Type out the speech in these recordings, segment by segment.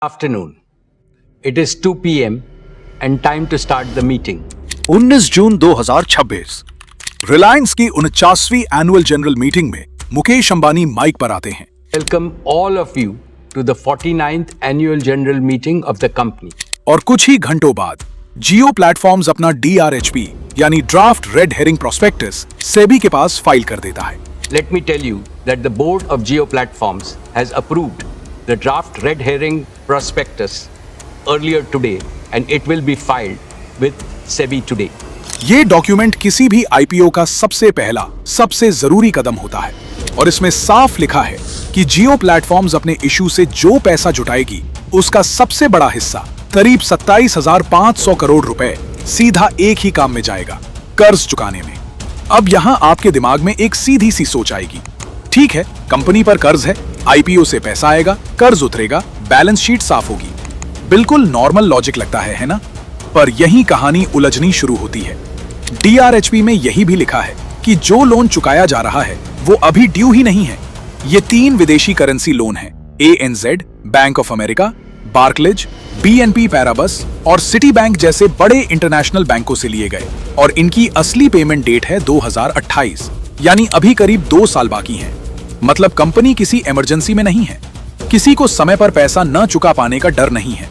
Afternoon. It is 2 p.m. and time to start the meeting. 19 जून 2026 रिलायंस की 49वीं annual general meeting में Mukesh Ambani mic पर आते हैं। Welcome all of you to the 49th annual general meeting of the company. और कुछ ही घंटों बाद जियो प्लेटफॉर्म्स अपना DRHP यानी draft red herring prospectus SEBI के पास फाइल कर देता है। Let me tell you that the board of Jio Platforms has approved the draft red herring prospectus earlier today and it will be filed with SEBI today. ये document किसी भी IPO का सबसे पहला सबसे जरूरी कदम होता है और इसमें साफ लिखा है कि जियो प्लेटफॉर्म्स अपने इशू से जो पैसा जुटाएगी उसका सबसे बड़ा हिस्सा करीब 27,500 करोड़ रुपए सीधा एक ही काम में जाएगा, कर्ज चुकाने में। अब यहाँ आपके दिमाग में एक सीधी सी सोच आएगी, ठीक है, कंपनी पर कर्ज है, IPO से पैसा आएगा, कर्ज उतरेगा, बैलेंस शीट साफ होगी। बिल्कुल नॉर्मल लॉजिक लगता है ना? पर यही कहानी उलझनी शुरू होती है। DRHP में यही भी लिखा है कि जो लोन चुकाया जा रहा है वो अभी ड्यू ही नहीं है। ये 3 विदेशी करेंसी लोन हैं, ANZ, bank of America, Barclays, BNP पैराबस और सिटी बैंक जैसे बड़े इंटरनेशनल बैंकों से लिए गए और इनकी असली पेमेंट डेट है 2028, यानी अभी करीब 2 साल बाकी हैं। मतलब कंपनी किसी इमरजेंसी में नहीं है, किसी को समय पर पैसा न चुका पाने का डर नहीं है।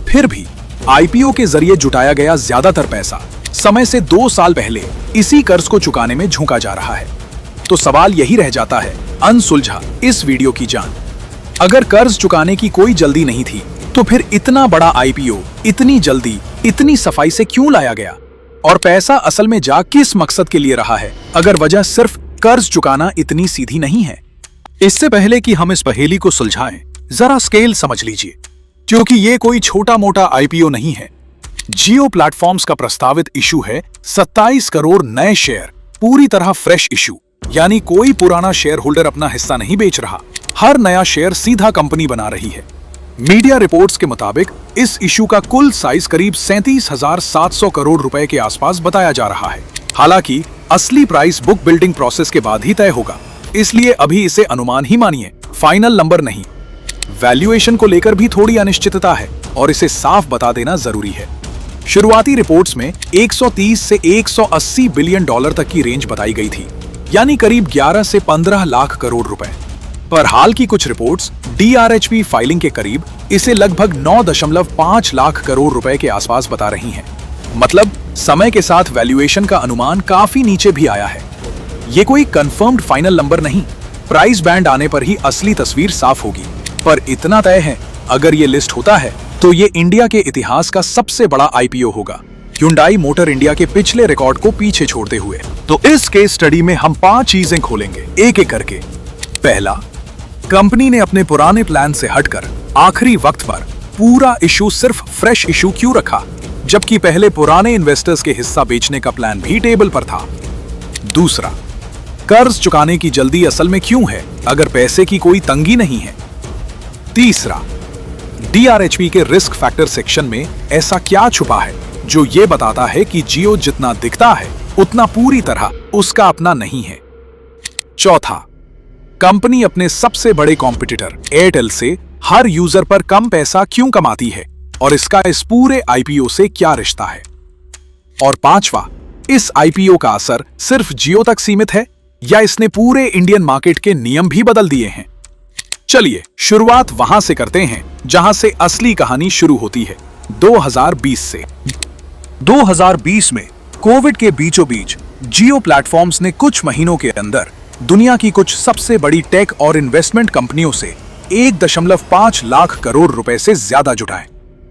फिर भी IPO के जरिए जुटाया गया ज्यादातर पैसा समय से 2 साल पहले इसी कर्ज को चुकाने में झोंका जा रहा है। तो सवाल यही रह जाता है अनसुलझा इस वीडियो की जान। अगर कर्ज चुकाने की कोई जल्दी नहीं थी तो फिर इतना बड़ा IPO इतनी जल्दी इतनी सफाई से क्यों लाया गया? और पैसा असल में जा किस मकसद के लिए रहा है अगर वजह सिर्फ कर्ज चुकाना इतनी सीधी नहीं है? इससे पहले कि हम इस पहेली को सुलझाएं, जरा स्केल समझ लीजिए, क्योंकि ये कोई छोटा मोटा IPO नहीं है। जियो प्लेटफॉर्म्स का प्रस्तावित इशू है 27 करोड़ नए शेयर, पूरी तरह फ्रेश इशू, यानी कोई पुराना शेयर होल्डर अपना हिस्सा नहीं बेच रहा, हर नया शेयर सीधा कंपनी बना रही है। मीडिया रिपोर्ट्स के मुताबिक इस इशू का कुल साइज करीब 37,700 करोड़ रुपए के आसपास बताया जा रहा है। हालांकि असली प्राइस बुक बिल्डिंग प्रोसेस के बाद ही तय होगा, इसलिए अभी इसे अनुमान ही मानिए, फाइनल नंबर नहीं। वैल्यूएशन को लेकर भी थोड़ी अनिश्चितता है और इसे साफ बता देना जरूरी है। शुरुआती रिपोर्ट्स में 130 से 180 बिलियन डॉलर तक की रेंज बताई गई थी, यानी करीब 11 से 15 लाख करोड़ रुपए। पर हाल की कुछ रिपोर्ट्स DRHP फाइलिंग के करीब इसे लगभग 9.5 लाख करोड़ रुपए के आसपास बता रही हैं। मतलब समय के साथ वैल्यूएशन का अनुमान काफी नीचे भी आया है। ये कोई कंफर्म्ड फाइनल नंबर नहीं, प्राइस बैंड आने पर ही असली तस्वीर साफ होगी। पर इतना तय है, अगर ये लिस्ट होता है तो ये इंडिया के इतिहास का सबसे बड़ा IPO होगा, Hyundai मोटर इंडिया के पिछले रिकॉर्ड को पीछे छोड़ते हुए। तो इस केस स्टडी में हम 5 चीजें खोलेंगे एक एक करके। पहला, कंपनी ने अपने पुराने प्लान से हटकर आखिरी वक्त पर पूरा इशू सिर्फ फ्रेश इशू क्यों रखा, जबकि पहले पुराने इन्वेस्टर्स के हिस्सा बेचने का प्लान भी टेबल पर था। दूसरा, कर्ज चुकाने की जल्दी असल में क्यों है अगर पैसे की कोई तंगी नहीं है। तीसरा, DRHP के रिस्क फैक्टर सेक्शन में ऐसा क्या छुपा है जो ये बताता है कि जियो जितना दिखता है उतना पूरी तरह उसका अपना नहीं है। चौथा, कंपनी अपने सबसे बड़े कॉम्पिटिटर एयरटेल से हर यूजर पर कम पैसा क्यों कमाती है और इसका इस पूरे IPO से क्या रिश्ता है। और पांचवा, इस IPO का असर सिर्फ जियो तक सीमित है या इसने पूरे इंडियन मार्केट के नियम भी बदल दिए हैं। चलिए शुरुआत वहां से करते हैं जहां से असली कहानी शुरू होती है, 2020 से। 2020 में कोविड के बीचों बीच जियो प्लेटफॉर्म्स ने कुछ महीनों के अंदर दुनिया की कुछ सबसे बड़ी टेक और इन्वेस्टमेंट कंपनियों से 1.5 लाख करोड़ रुपए से ज्यादा जुटाए।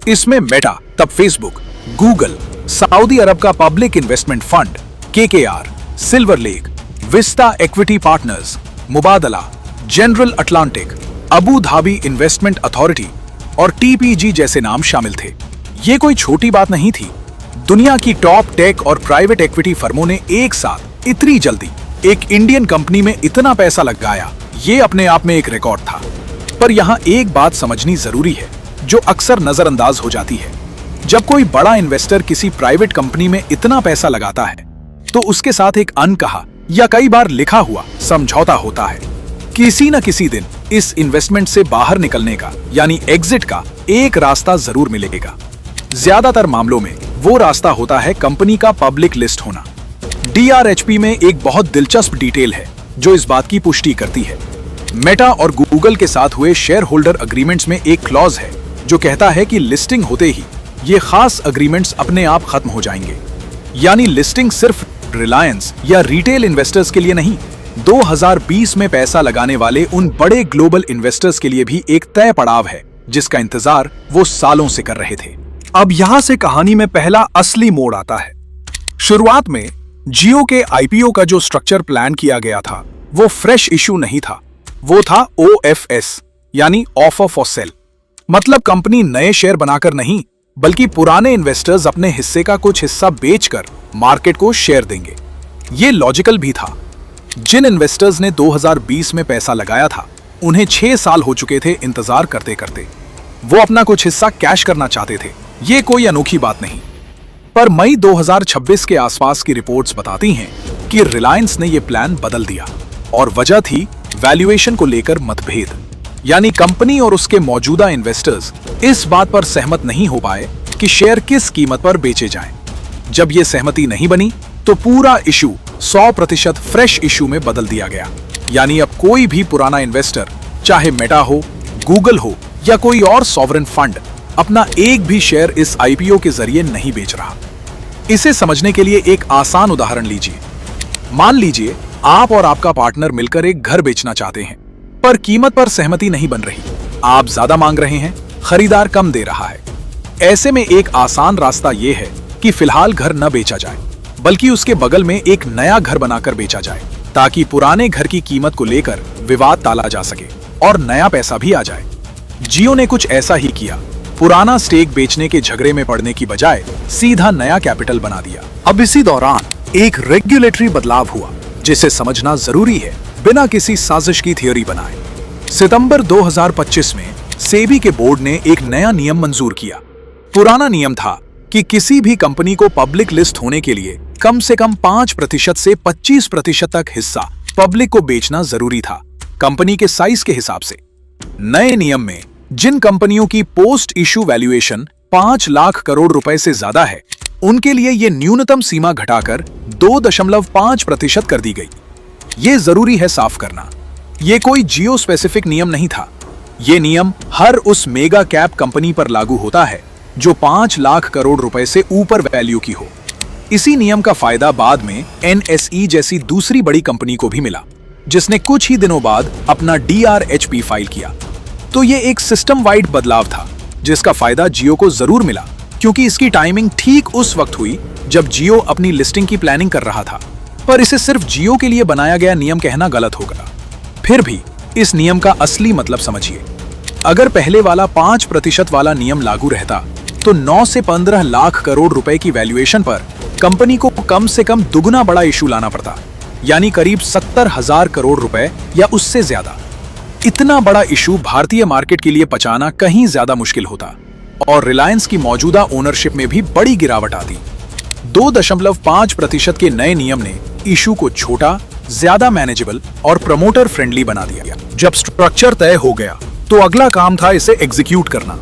इसमें मेटा, तब फेसबुक, गूगल, सऊदी अरब का Public Investment Fund KKR, Silver Lake, Vista Equity Partners, Mubadala, General Atlantic, Abu Dhabi Investment Authority और TPG जैसे नाम शामिल थे। ये कोई छोटी बात नहीं थी। दुनिया की टॉप टेक और प्राइवेट इक्विटी फर्मों ने एक साथ इतनी जल्दी एक इंडियन कंपनी में इतना पैसा लगाया, ये अपने आप में एक रिकॉर्ड था। पर यहाँ एक बात समझनी जरूरी है जो अक्सर नजरअंदाज हो जाती है। जब कोई बड़ा इन्वेस्टर किसी प्राइवेट कंपनी में इतना पैसा लगाता है तो उसके साथ एक अनकहा या कई बार लिखा हुआ समझौता होता है किसी न किसी दिन इस इन्वेस्टमेंट से बाहर निकलने का यानी एग्जिट का एक रास्ता जरूर मिलेगा। ज्यादातर मामलों में वो रास्ता होता है कंपनी का पब्लिक लिस्ट होना। DRHP में एक बहुत दिलचस्प डिटेल है जो इस बात की पुष्टि करती है। मेटा और गूगल के साथ हुए शेयर होल्डर अग्रीमेंट्स में एक क्लॉज है जो कहता है कि लिस्टिंग होते ही ये खास अग्रीमेंट्स अपने आप खत्म हो जाएंगे। यानी लिस्टिंग सिर्फ रिलायंस या रिटेल इन्वेस्टर्स के लिए नहीं, 2020 में पैसा लगाने वाले उन बड़े ग्लोबल इन्वेस्टर्स के लिए भी एक तय पड़ाव है जिसका इंतजार वो सालों से कर रहे थे। अब यहां से कहानी में पहला असली मोड़ आता है। शुरुआत में जियो के IPO का जो स्ट्रक्चर प्लान किया गया था वो फ्रेश इशू नहीं था, वो था OFS यानी ऑफर फॉर सेल। मतलब कंपनी नए शेयर बनाकर नहीं बल्कि पुराने इन्वेस्टर्स अपने हिस्से का कुछ हिस्सा बेचकर मार्केट को शेयर देंगे। ये लॉजिकल भी था। जिन इन्वेस्टर्स ने 2020 में पैसा लगाया था उन्हें 6 साल हो चुके थे इंतजार करते करते। वो अपना कुछ हिस्सा कैश करना चाहते थे। ये कोई अनोखी बात नहीं। पर मई 2026 के आसपास की रिपोर्ट्स बताती हैं कि रिलायंस ने यह प्लान बदल दिया और वजह थी वैल्यूएशन को लेकर मतभेद। यानी कंपनी और उसके मौजूदा इन्वेस्टर्स इस बात पर सहमत नहीं हो पाए कि शेयर किस कीमत पर बेचे जाएं। जब यह सहमति नहीं बनी तो पूरा इशू 100% फ्रेश इशू में बदल दिया गया। यानी अब कोई भी पुराना इन्वेस्टर, चाहे मेटा हो, गूगल हो या कोई और सॉवरेन फंड, अपना एक भी शेयर इस IPO के जरिए नहीं बेच रहा। इसे समझने के लिए एक आसान उदाहरण लीजिए। मान लीजिए आप और आपका पार्टनर मिलकर एक घर बेचना चाहते हैं, पर कीमत पर सहमति नहीं बन रही। आप ज्यादा मांग रहे हैं, खरीदार कम दे रहा है। ऐसे में एक आसान रास्ता यह है कि फिलहाल घर न बेचा जाए, बल्कि उसके बगल में एक नया घर बनाकर बेचा जाए, ताकि पुराने घर की कीमत को लेकर विवाद टाला जा सके और नया पैसा भी आ जाए। जियो ने कुछ ऐसा ही किया। पुराना स्टेक बेचने के झगड़े में पड़ने की बजाय सीधा नया कैपिटल बना दिया। अब इसी दौरान एक रेगुलेटरी बदलाव हुआ जिसे समझना जरूरी है बिना किसी साजिश की थ्योरी बनाए। सितंबर 2025 में सेबी के बोर्ड ने एक नया नियम मंजूर किया। पुराना नियम था कि किसी भी कंपनी को पब्लिक लिस्ट होने के लिए कम से कम 5% से 25% तक हिस्सा पब्लिक को बेचना जरूरी था, कंपनी के साइज के हिसाब से। नए नियम में जिन कंपनियों की post issue valuation 5 lakh crore रुपए से ज्यादा है, उनके लिए यह न्यूनतम सीमा घटाकर 2.5% कर दी गई। यह जरूरी है साफ करना, यह कोई जियो स्पेसिफिक नियम नहीं था। यह नियम हर उस मेगा कैप कंपनी पर लागू होता है जो 5 लाख करोड़ रुपए से ऊपर वैल्यू की हो। इसी नियम का फायदा बाद में NSE जैसी दूसरी बड़ी कंपनी को भी मिला, जिसने कुछ ही दिनों बाद अपना DRHP फाइल किया। तो ये एक सिस्टम वाइड बदलाव था जिसका फायदा जियो को जरूर मिला, क्योंकि इसकी टाइमिंग ठीक उस वक्त हुई जब जियो अपनी लिस्टिंग की प्लानिंग कर रहा था। पर इसे सिर्फ जियो के लिए बनाया गया नियम कहना गलत होगा। फिर भी इस नियम का असली मतलब समझिए। अगर पहले वाला 5% वाला नियम लागू रहता तो 9 से 15 लाख करोड़ रुपए की वैल्यूएशन पर कंपनी को कम से कम दुगना बड़ा इशू लाना पड़ता, यानी करीब 70,000 करोड़ रुपए या उससे ज्यादा। इतना बड़ा इशू भारतीय मार्केट के लिए पचाना कहीं ज्यादा मुश्किल होता और रिलायंस की मौजूदा ओनरशिप में भी बड़ी गिरावट आती। 2.5% के नए नियम ने इशू को छोटा, ज्यादा मैनेजेबल और प्रमोटर फ्रेंडली बना दिया। जब स्ट्रक्चर तय हो गया तो अगला काम था इसे एग्जीक्यूट करना।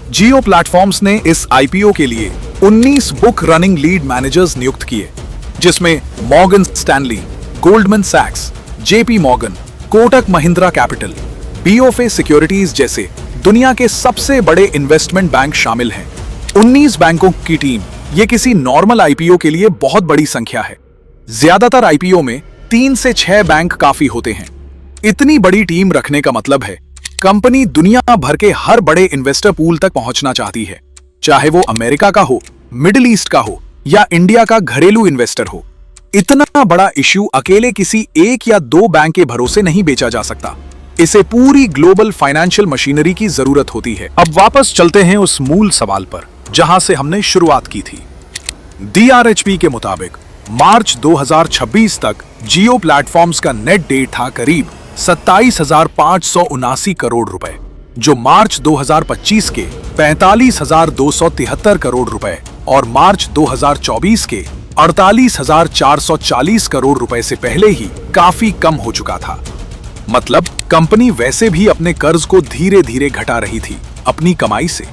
जियो प्लेटफॉर्म्स ने इस IPO के लिए 19 बुक रनिंग लीड मैनेजर्स नियुक्त किए, जिसमें मॉर्गन स्टैनली, गोल्डमैन सैक्स, JP Morgan, Kotak Mahindra Capital, BofA Securities जैसे दुनिया के सबसे बड़े इन्वेस्टमेंट बैंक शामिल हैं। 19 बैंकों की टीम, ये किसी नॉर्मल IPO के लिए बहुत बड़ी संख्या है। ज्यादातर IPO में 3 से 6 बैंक काफी होते हैं। इतनी बड़ी टीम रखने का मतलब है कंपनी दुनिया भर के हर बड़े इन्वेस्टर पूल तक पहुंचना चाहती है, चाहे वो अमेरिका का हो, मिडिल ईस्ट का हो या इंडिया का घरेलू इन्वेस्टर हो। इतना बड़ा इश्यू अकेले किसी एक या 2 बैंक के भरोसे नहीं बेचा जा सकता। इसे पूरी ग्लोबल फाइनेंशियल मशीनरी की जरूरत होती है। अब वापस चलते हैं उस मूल सवाल पर जहां से हमने शुरुआत की थी। DRHP के मुताबिक मार्च 2026 तक जियो प्लेटफॉर्म्स का नेट डेट था करीब 27,579 करोड़ रुपए, जो मार्च 2025 के 45,273 करोड़ रुपए और मार्च 2024 के 48,440 करोड़ रुपए से पहले ही काफी कम हो चुका था। मतलब कंपनी वैसे भी अपने कर्ज को धीरे धीरे घटा रही थी अपनी कमाई से।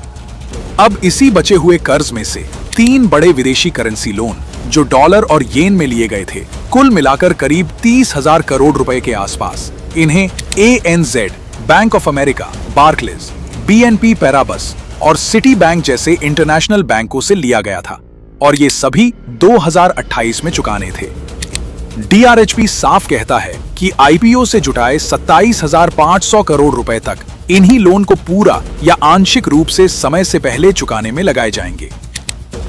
अब इसी बचे हुए कर्ज में से 3 बड़े विदेशी करेंसी लोन जो डॉलर और येन में लिए गए थे, कुल मिलाकर करीब 30,000 करोड़ रुपए के आसपास, इन्हें ANZ, bank of America, Barclays, BNP पैराबस और सिटी बैंक जैसे इंटरनेशनल बैंकों से लिया गया था और ये सभी 2028 में चुकाने थे। DRHP साफ कहता है कि IPO से जुटाए 27,500 करोड़ रुपए तक इन्हीं लोन को पूरा या आंशिक रूप से समय से पहले चुकाने में लगाए जाएंगे।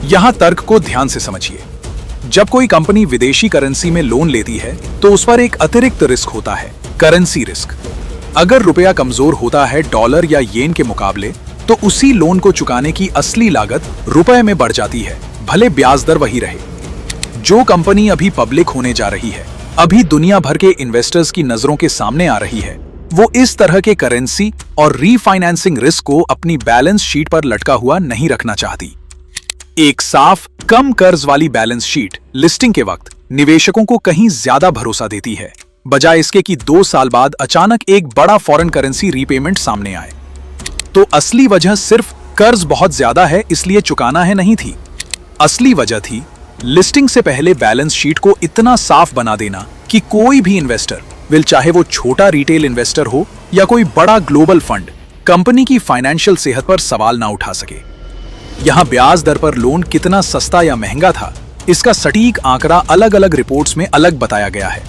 यहां तर्क को ध्यान से समझिए। जब कोई कंपनी विदेशी करेंसी में लोन लेती है तो उस पर एक अतिरिक्त रिस्क होता है, करेंसी रिस्क। अगर रुपया कमजोर होता है डॉलर या येन के मुकाबले तो उसी लोन को चुकाने की असली लागत रुपए में बढ़ जाती है, भले ब्याज दर वही रहे। जो कंपनी अभी पब्लिक होने जा रही है, अभी दुनिया भर के इन्वेस्टर्स की नजरों के सामने आ रही है, वो इस तरह के करेंसी और रीफाइनेंसिंग रिस्क को अपनी बैलेंस शीट पर लटका हुआ नहीं रखना चाहती। एक साफ, कम कर्ज वाली बैलेंस शीट लिस्टिंग के वक्त निवेशकों को कहीं ज्यादा भरोसा देती है, बजाय इसके कि 2 साल बाद अचानक एक बड़ा फॉरेन करेंसी रीपेमेंट सामने आए। तो असली वजह सिर्फ कर्ज बहुत ज्यादा है इसलिए चुकाना है नहीं थी। असली वजह थी लिस्टिंग से पहले बैलेंस शीट को इतना साफ बना देना कि कोई भी इन्वेस्टर, चाहे वो छोटा रिटेल इन्वेस्टर हो या कोई बड़ा ग्लोबल फंड, कंपनी की फाइनेंशियल सेहत पर सवाल ना उठा सके। यहां ब्याज दर पर लोन कितना सस्ता या महंगा था, इसका सटीक आंकड़ा अलग अलग रिपोर्ट्स में अलग बताया गया है,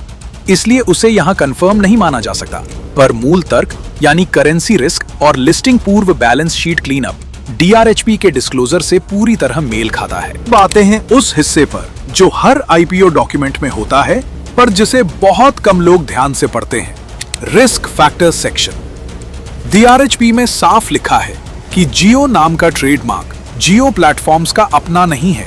इसलिए उसे यहां कंफर्म नहीं माना जा सकता। पर मूल तर्क यानी करेंसी रिस्क और लिस्टिंग पूर्व बैलेंस शीट क्लीनअप DRHP के डिस्क्लोजर से पूरी तरह मेल खाता है। बातें हैं उस हिस्से पर जो हर IPO डॉक्यूमेंट में होता है पर जिसे बहुत कम लोग ध्यान से पढ़ते हैं, रिस्क फैक्टर सेक्शन। DRHP में साफ लिखा है कि जियो नाम का ट्रेडमार्क जियो प्लेटफॉर्म्स का अपना नहीं है,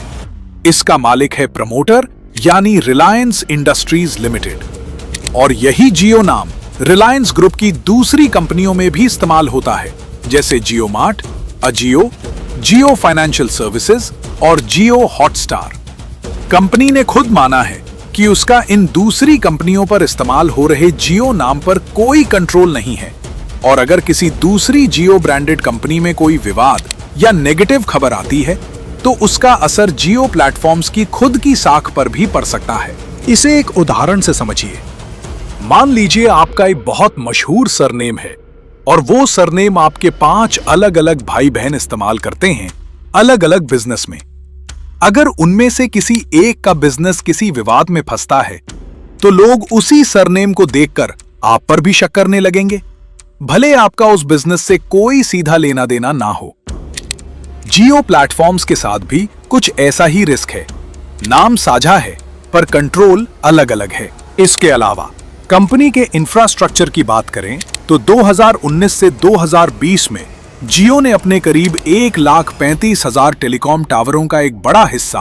इसका मालिक है प्रमोटर यानी रिलायंस इंडस्ट्रीज लिमिटेड। और यही जियो नाम रिलायंस ग्रुप की दूसरी कंपनियों में भी इस्तेमाल होता है, जैसे जियो मार्ट, अजियो, जियो फाइनेंशियल सर्विसेज और जियो हॉटस्टार। कंपनी ने खुद माना है कि उसका इन दूसरी कंपनियों पर इस्तेमाल हो रहे जियो नाम पर कोई कंट्रोल नहीं है और अगर किसी दूसरी जियो ब्रांडेड कंपनी में कोई विवाद या नेगेटिव खबर आती है तो उसका असर जियो प्लेटफॉर्म्स की खुद की साख पर भी पड़ सकता है। इसे एक उदाहरण से समझिए। मान लीजिए आपका एक बहुत मशहूर सरनेम है और वो सरनेम आपके 5 अलग अलग भाई बहन इस्तेमाल करते हैं अलग अलग बिजनेस में। अगर उनमें से किसी एक का बिजनेस किसी विवाद में फंसता है तो लोग उसी सरनेम को देखकर आप पर भी शक करने लगेंगे, भले आपका उस बिजनेस से कोई सीधा लेना देना ना हो। जियो प्लेटफॉर्म्स के साथ भी कुछ ऐसा ही रिस्क है। नाम साझा है पर कंट्रोल अलग अलग है। इसके अलावा कंपनी के इंफ्रास्ट्रक्चर की बात करें तो 2019 से 2020 में जियो ने अपने करीब 1,35,000 टेलीकॉम टावरों का एक बड़ा हिस्सा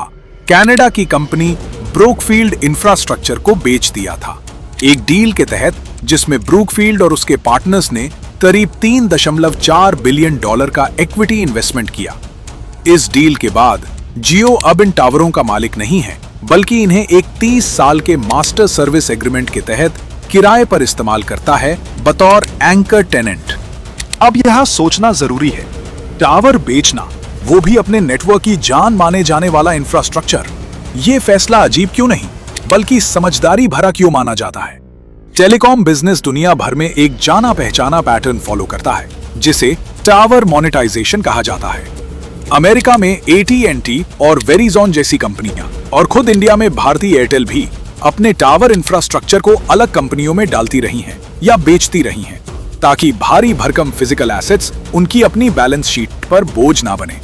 कनाडा की कंपनी ब्रूकफील्ड इंफ्रास्ट्रक्चर को बेच दिया था, एक डील के तहत जिसमें ब्रूकफील्ड और उसके पार्टनर्स ने करीब $3.4 बिलियन का इक्विटी इन्वेस्टमेंट किया। इस डील के बाद जियो अब इन टावरों का मालिक नहीं है, बल्कि इन्हें एक 30 साल के मास्टर सर्विस एग्रीमेंट के तहत किराए पर इस्तेमाल करता है बतौर एंकर टेनेंट। अब यहां सोचना जरूरी है, टावर बेचना, वो भी अपने नेटवर्क की जान माने जाने वाला इंफ्रास्ट्रक्चर, ये फैसला अजीब क्यों नहीं बल्कि समझदारी भरा क्यों माना जाता है? टेलीकॉम बिजनेस दुनिया भर में एक जाना पहचाना पैटर्न फॉलो करता है जिसे टावर मोनेटाइजेशन कहा जाता है। अमेरिका में AT&T और वेरिजॉन जैसी कंपनियां और खुद इंडिया में भारती एयरटेल भी अपने टावर इंफ्रास्ट्रक्चर को अलग कंपनियों में डालती रही हैं या बेचती रही हैं ताकि भारी भरकम फिजिकल एसेट्स उनकी अपनी बैलेंस शीट पर बोझ ना बने।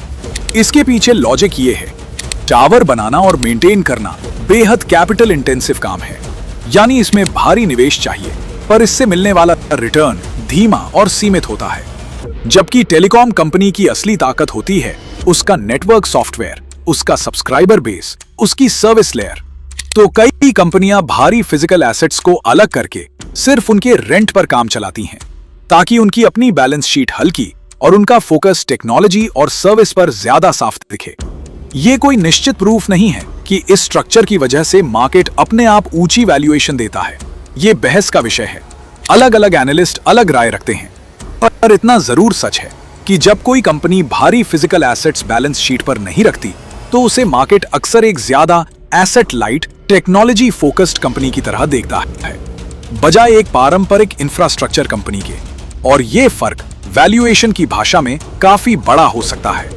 इसके पीछे लॉजिक ये है, टावर बनाना और मेंटेन करना बेहद कैपिटल इंटेंसिव काम है, यानी इसमें भारी निवेश चाहिए पर इससे मिलने वाला रिटर्न धीमा और सीमित होता है। जबकि टेलीकॉम कंपनी की असली ताकत होती है उसका नेटवर्क सॉफ्टवेयर, उसका सब्सक्राइबर बेस, उसकी सर्विस लेयर। तो कई कंपनियां भारी फिजिकल एसेट्स को अलग करके सिर्फ उनके रेंट पर काम चलाती हैं ताकि उनकी अपनी बैलेंस शीट हल्की और उनका फोकस टेक्नोलॉजी और सर्विस पर ज्यादा साफ दिखे। ये कोई निश्चित प्रूफ नहीं है कि इस स्ट्रक्चर की वजह से मार्केट अपने आप ऊंची वैल्यूएशन देता है, ये बहस का विषय है। अलग अलग एनालिस्ट अलग राय रखते हैं, पर इतना जरूर सच है कि जब कोई कंपनी भारी फिजिकल एसेट्स बैलेंस शीट पर नहीं रखती तो उसे मार्केट अक्सर एक ज्यादा asset light technology focused company की तरह देखता है, बजाय एक पारंपरिक इंफ्रास्ट्रक्चर कंपनी के। और ये फर्क वैल्यूएशन की भाषा में काफी बड़ा हो सकता है।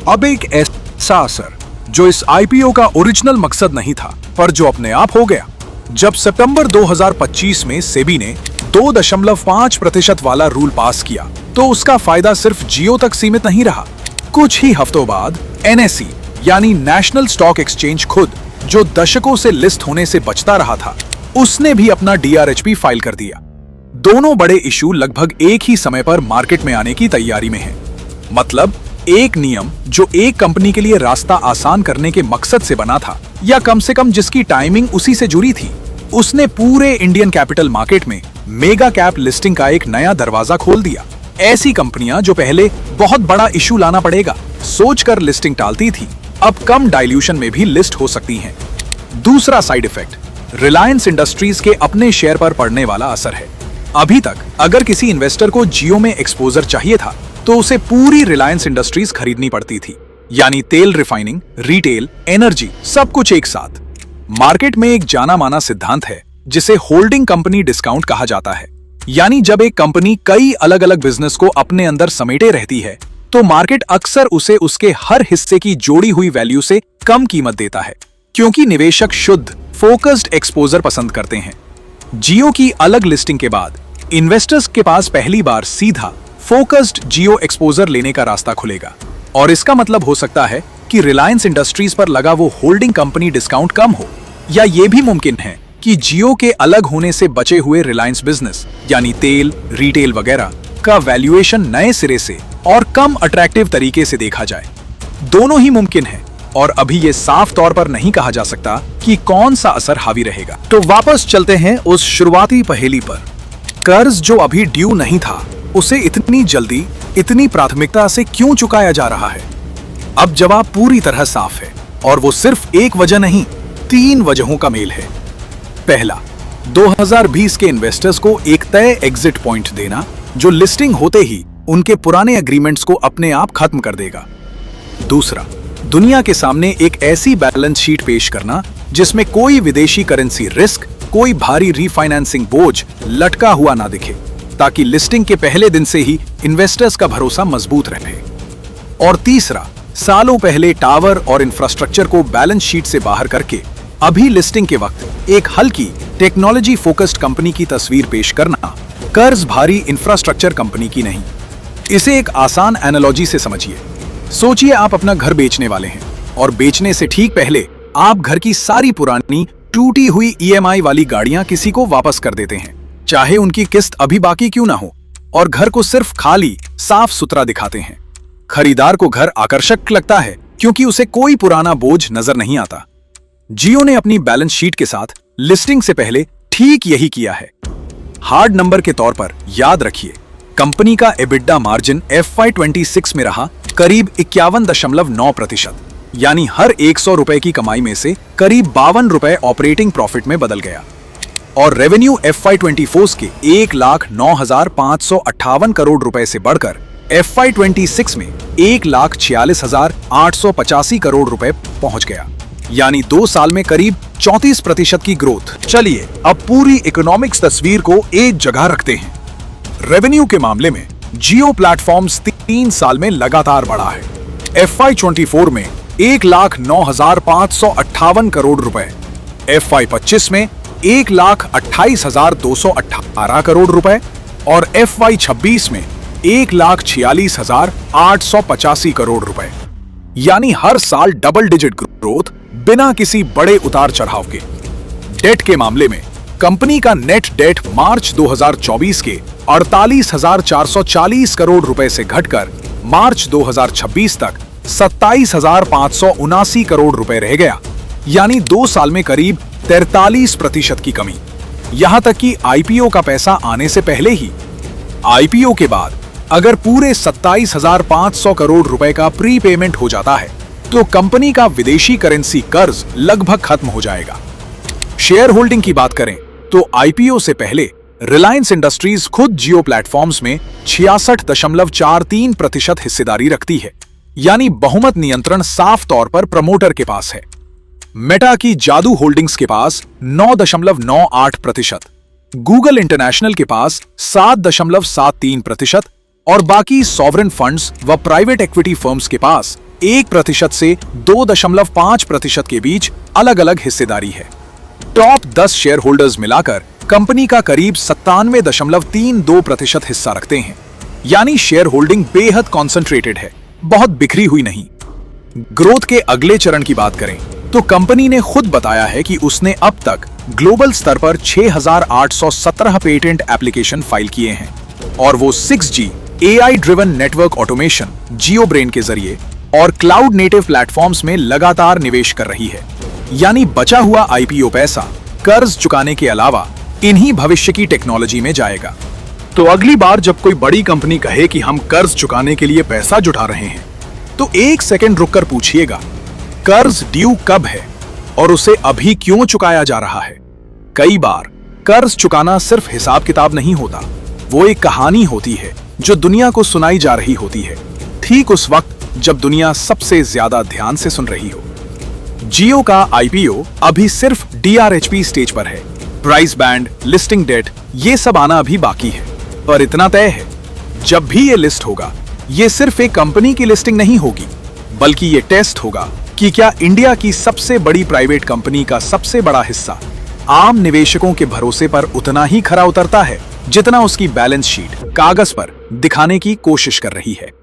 अब एक ऐसा असर जो इस आईपीओ का ओरिजिनल मकसद नहीं था, पर जो अपने आप हो गया। जब सितंबर 2025 में सेबी ने 2.5% वाला रूल पास किया, तो उसका फायदा सिर्फ जियो तक सीमित नहीं रहा। कुछ ही हफ्तों बाद एनएसई यानी नेशनल स्टॉक एक्सचेंज खुद, जो दशकों से लिस्ट होने से बचता रहा था, उसने भी अपना डीआरएचपी फाइल कर दिया। दोनों बड़े इशू लगभग एक ही समय पर मार्केट में आने की तैयारी में हैं। मतलब एक नियम जो एक कंपनी के लिए रास्ता आसान करने के मकसद से बना था, या कम से कम जिसकी टाइमिंग उसी से जुड़ी थी, उसने पूरे इंडियन कैपिटल मार्केट में मेगा कैप लिस्टिंग का एक नया दरवाजा खोल दिया। ऐसी कंपनियां जो पहले बहुत बड़ा इशू लाना पड़ेगा सोचकर लिस्टिंग टालती थी, अब कम डाइल्यूशन में भी लिस्ट हो सकती हैं। दूसरा साइड इफेक्ट रिलायंस इंडस्ट्रीज के अपने शेयर पर पड़ने वाला असर है। अभी तक अगर किसी इन्वेस्टर को जियो में एक्सपोजर चाहिए था तो उसे पूरी रिलायंस इंडस्ट्रीज खरीदनी पड़ती थी, यानी तेल रिफाइनिंग, रिटेल, एनर्जी, सब कुछ एक साथ। मार्केट में एक जाना माना सिद्धांत है जिसे होल्डिंग कंपनी डिस्काउंट कहा जाता है, यानी जब एक कंपनी कई अलग अलग बिजनेस को अपने अंदर समेटे रहती है तो मार्केट अक्सर उसे उसके हर हिस्से की जोड़ी हुई वैल्यू से कम कीमत देता है, क्योंकि निवेशक शुद्ध फोकस्ड एक्सपोजर पसंद करते हैं। जियो की अलग लिस्टिंग के बाद इन्वेस्टर्स के पास पहली बार सीधा फोकस्ड जियो एक्सपोजर लेने का रास्ता खुलेगा, और इसका मतलब हो सकता है कि रिलायंस इंडस्ट्रीज पर लगा वो होल्डिंग कंपनी डिस्काउंट कम हो, या ये भी मुमकिन है कि जियो के अलग होने से बचे हुए रिलायंस बिजनेस यानी तेल, रिटेल वगैरह का वैल्यूएशन नए सिरे से और कम अट्रैक्टिव तरीके से देखा जाए। दोनों ही मुमकिन है, और अभी ये साफ तौर पर नहीं कहा जा सकता कि कौन सा असर हावी रहेगा। तो वापस चलते हैं उस शुरुआती पहेली पर। कर्ज जो अभी ड्यू नहीं था, उसे इतनी जल्दी, इतनी प्राथमिकता से क्यों चुकाया जा रहा है? अब जवाब पूरी तरह साफ है, और वो सिर्फ एक वजह नहीं, 3 वजहों का मेल है। पहला, 2020 के इन्वेस्टर्स को एक तय एग्जिट पॉइंट देना जो लिस्टिंग होते ही उनके पुराने एग्रीमेंट्स को अपने आप खत्म कर देगा। दूसरा, दुनिया के सामने एक ऐसी बैलेंस शीट पेश करना जिसमें कोई विदेशी करेंसी रिस्क, कोई भारी रीफाइनेंसिंग बोझ लटका हुआ ना दिखे, ताकि लिस्टिंग के पहले दिन से ही इन्वेस्टर्स का भरोसा मजबूत रहे। और तीसरा, सालों पहले टावर और इंफ्रास्ट्रक्चर को बैलेंस शीट से बाहर करके अभी लिस्टिंग के वक्त एक हल्की टेक्नोलॉजी फोकस्ड कंपनी की तस्वीर पेश करना, कर्ज भारी इंफ्रास्ट्रक्चर कंपनी की नहीं। इसे एक आसान एनालॉजी से समझिए। सोचिए आप अपना घर बेचने वाले हैं, और बेचने से ठीक पहले आप घर की सारी पुरानी टूटी हुई ईएमआई वाली गाड़ियां किसी को वापस कर देते हैं, चाहे उनकी किस्त अभी बाकी क्यों ना हो, और घर को सिर्फ खाली साफ सुथरा दिखाते हैं। खरीदार को घर आकर्षक लगता है क्योंकि उसे कोई पुराना बोझ नजर नहीं आता। जियो ने अपनी बैलेंस शीट के साथ लिस्टिंग से पहले ठीक यही किया है। हार्ड नंबर के तौर पर याद रखिए, कंपनी का एबिडा मार्जिन FY26 में रहा करीब 51.9%, यानी हर 100 रुपए की कमाई में से करीब 52 रुपए ऑपरेटिंग प्रॉफिट में बदल गया। और रेवेन्यू FY24 के 1,09,558 करोड़ रुपए से बढ़कर FY26 में 1,46,885 करोड़ रुपए पहुंच गया, यानी 2 साल में करीब 34% की ग्रोथ। चलिए अब पूरी इकोनॉमिक्स तस्वीर को एक जगह रखते हैं। रेवेन्यू के मामले में जियो प्लेटफॉर्म्स 3 साल में लगातार बढ़ा है। FY24 में 1,09,558 करोड़ रुपए, FY25 में 1,28,218 करोड़ रुपए, और FY26 में 1,46,885 करोड़ रुपए, यानी हर साल डबल डिजिट ग्रोथ बिना किसी बड़े उतार चढ़ाव के। डेट के मामले में कंपनी का नेट डेट मार्च 2024 के 48,440 करोड़ रुपए से घटकर मार्च 2026 तक 27,579 करोड़ रुपए रह गया, यानी 2 साल में करीब 43% की कमी। यहां तक कि आईपीओ का पैसा आने से पहले ही। आईपीओ के बाद अगर पूरे 27,500 करोड़ रुपए का प्री पेमेंट हो जाता है तो कंपनी का विदेशी करेंसी कर्ज लगभग खत्म हो जाएगा। शेयर होल्डिंग की बात करें तो आईपीओ से पहले रिलायंस इंडस्ट्रीज खुद जियो प्लेटफॉर्म्स में 66.43% हिस्सेदारी रखती है, यानी बहुमत नियंत्रण साफ तौर पर प्रमोटर के पास है। मेटा की जादू होल्डिंग्स के पास 9.98%, गूगल इंटरनेशनल के पास 7.73% और बाकी सॉवरेन फंड्स व प्राइवेट इक्विटी फर्म्स के पास 1% से 2.5% के बीच अलग अलग हिस्सेदारी है। टॉप 10 शेयर होल्डर्स मिलाकर कंपनी का करीब 97.32% हिस्सा रखते हैं, यानी शेयर होल्डिंग बेहद कॉन्सेंट्रेटेड है, बहुत बिखरी हुई नहीं। ग्रोथ के अगले चरण की बात करें तो कंपनी ने खुद बताया है कि उसने अब तक ग्लोबल स्तर पर 6,817 पेटेंट एप्लीकेशन फाइल किए हैं और वो 6G AI driven network automation Jio Brain के जरिए और क्लाउड नेटिव प्लेटफॉर्म्स में लगातार निवेश कर रही है, यानी बचा हुआ IPO पैसा कर्ज चुकाने के अलावा इन्हीं भविष्य की टेक्नोलॉजी में जाएगा। तो अगली बार जब कोई बड़ी कंपनी कहे कि हम कर्ज चुकाने के लिए पैसा जुटा रहे हैं, तो एक सेकंड रुककर पूछिएगा, कर्ज ड्यू कब है और उसे अभी क्यों चुकाया जा रहा है? कई बार कर्ज चुकाना सिर्फ हिसाब किताब नहीं होता, वो एक कहानी होती है जो दुनिया को सुनाई जा रही होती है, ठीक उस वक्त जब दुनिया सबसे ज्यादा ध्यान से सुन रही हो। जियो का IPO अभी सिर्फ DRHP स्टेज पर है। प्राइस बैंड, लिस्टिंग डेट, ये सब आना अभी बाकी है, पर इतना तय है, जब भी ये लिस्ट होगा, ये सिर्फ एक कंपनी की लिस्टिंग नहीं होगी, बल्कि ये टेस्ट होगा कि क्या इंडिया की सबसे बड़ी प्राइवेट कंपनी का सबसे बड़ा हिस्सा आम निवेशकों के भरोसे पर उतना ही खरा उतरता है जितना उसकी बैलेंस शीट कागज पर दिखाने की कोशिश कर रही है।